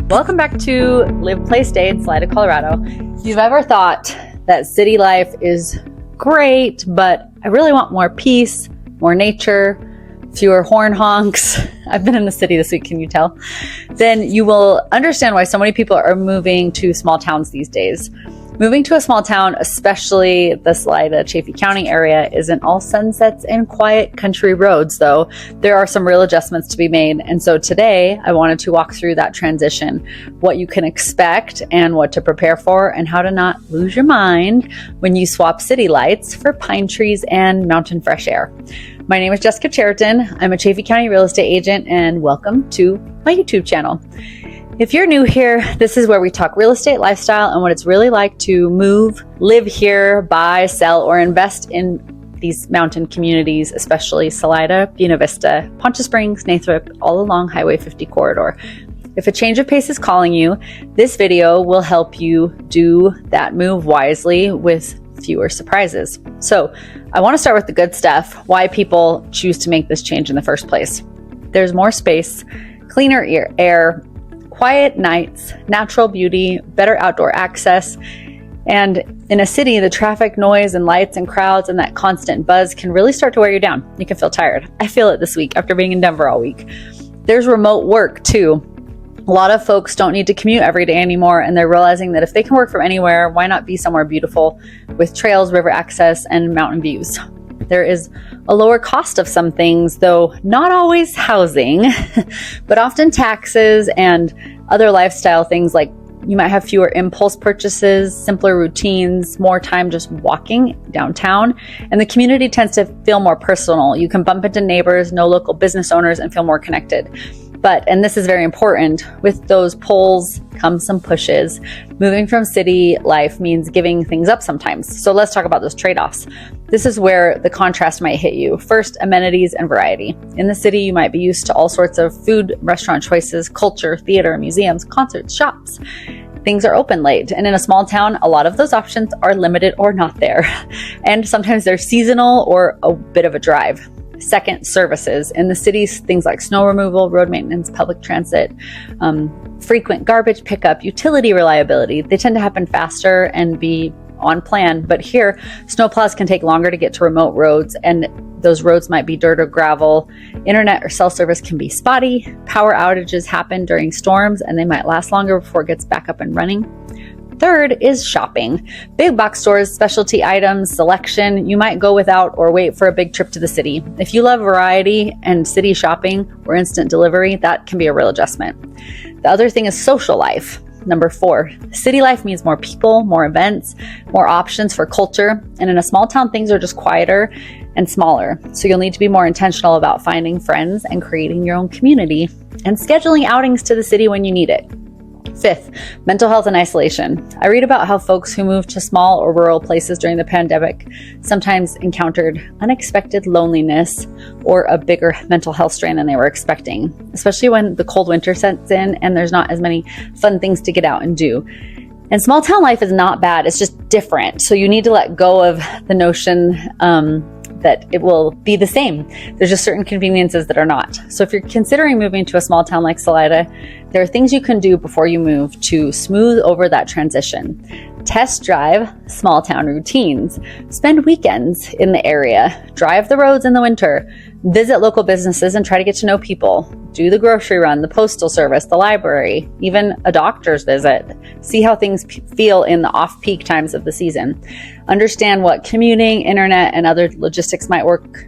Welcome back to Live, Play, Stay in Salida, Colorado. If you've ever thought that city life is great, but I really want more peace, more nature, fewer horn honks. I've been in the city this week, can you tell? Then you will understand why so many people are moving to small towns these days. Moving to a small town, especially the Salida, Chaffee County area, isn't all sunsets and quiet country roads, though. There are some real adjustments to be made. And so today I wanted to walk through that transition, what you can expect and what to prepare for, and how to not lose your mind when you swap city lights for pine trees and mountain fresh air. My name is Jessica Chariton. I'm a Chaffee County real estate agent, and welcome to my YouTube channel. If you're new here, this is where we talk real estate, lifestyle, and what it's really like to move, live here, buy, sell, or invest in these mountain communities, especially Salida, Buena Vista, Poncha Springs, Nathrop, all along Highway 50 corridor. If a change of pace is calling you, this video will help you do that move wisely with fewer surprises. So I want to start with the good stuff, why people choose to make this change in the first place. There's more space, cleaner air, quiet nights, natural beauty, better outdoor access. And in a city, the traffic, noise, and lights and crowds and that constant buzz can really start to wear you down. You can feel tired. I feel it this week after being in Denver all week. There's remote work too. A lot of folks don't need to commute every day anymore, and they're realizing that if they can work from anywhere, why not be somewhere beautiful with trails, river access, and mountain views? There is a lower cost of some things, though not always housing, but often taxes and other lifestyle things, like you might have fewer impulse purchases, simpler routines, more time just walking downtown, and the community tends to feel more personal. You can bump into neighbors, know local business owners, and feel more connected. But, and this is very important, with those pulls come some pushes. Moving from city life means giving things up sometimes. So let's talk about those trade-offs. This is where the contrast might hit you. First, amenities and variety. In the city, you might be used to all sorts of food, restaurant choices, culture, theater, museums, concerts, shops. Things are open late. And in a small town, a lot of those options are limited or not there. And sometimes they're seasonal or a bit of a drive. Second, services. In the cities, things like snow removal, road maintenance, public transit, frequent garbage pickup, utility reliability, they tend to happen faster and be on plan. But here, snowplows can take longer to get to remote roads, and those roads might be dirt or gravel. Internet or cell service can be spotty. Power outages happen during storms, and they might last longer before it gets back up and running. Third is shopping. Big box stores, specialty items, selection. You might go without or wait for a big trip to the city. If you love variety and city shopping or instant delivery, that can be a real adjustment. The other thing is social life. Number 4, city life means more people, more events, more options for culture. And in a small town, things are just quieter and smaller. So you'll need to be more intentional about finding friends and creating your own community and scheduling outings to the city when you need it. 5th, mental health and isolation. I read about how folks who moved to small or rural places during the pandemic sometimes encountered unexpected loneliness or a bigger mental health strain than they were expecting, especially when the cold winter sets in and there's not as many fun things to get out and do. And small town life is not bad, it's just different. So you need to let go of the notion that it will be the same. There's just certain conveniences that are not. So if you're considering moving to a small town like Salida, there are things you can do before you move to smooth over that transition. Test drive small town routines. Spend weekends in the area. Drive the roads in the winter. Visit local businesses and try to get to know people. Do the grocery run, the postal service, the library, even a doctor's visit. See how things feel in the off-peak times of the season. Understand what commuting, internet, and other logistics might work,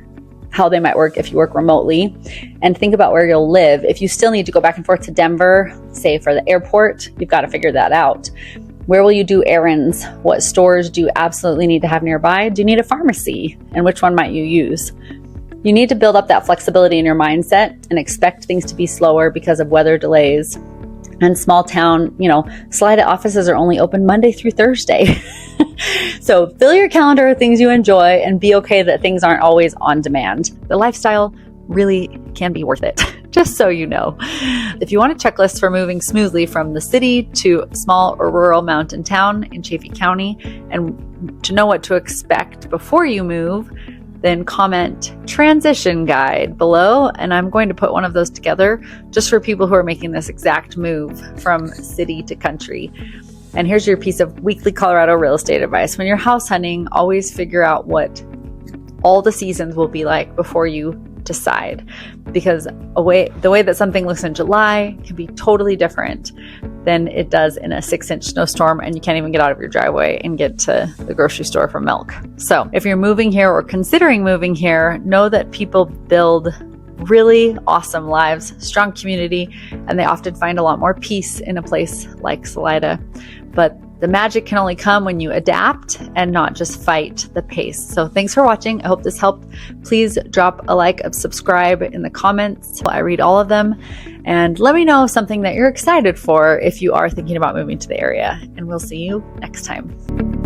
how they might work if you work remotely, and think about where you'll live. If you still need to go back and forth to Denver, say for the airport, you've got to figure that out. Where will you do errands? What stores do you absolutely need to have nearby? Do you need a pharmacy? And which one might you use? You need to build up that flexibility in your mindset and expect things to be slower because of weather delays. And small town, Salida offices are only open Monday through Thursday. So fill your calendar with things you enjoy and be okay that things aren't always on demand. The lifestyle really can be worth it, just so you know. If you want a checklist for moving smoothly from the city to a small or rural mountain town in Chaffee County and to know what to expect before you move, then comment transition guide below, and I'm going to put one of those together just for people who are making this exact move from city to country. And here's your piece of weekly Colorado real estate advice. When you're house hunting, always figure out what all the seasons will be like before you decide, because the way that something looks in July can be totally different than it does in a 6-inch snowstorm, and you can't even get out of your driveway and get to the grocery store for milk. So if you're moving here or considering moving here, know that people build really awesome lives, strong community, and they often find a lot more peace in a place like Salida. But the magic can only come when you adapt and not just fight the pace. So thanks for watching. I hope this helped. Please drop a like, a subscribe in the comments. I read all of them. And let me know something that you're excited for if you are thinking about moving to the area. And we'll see you next time.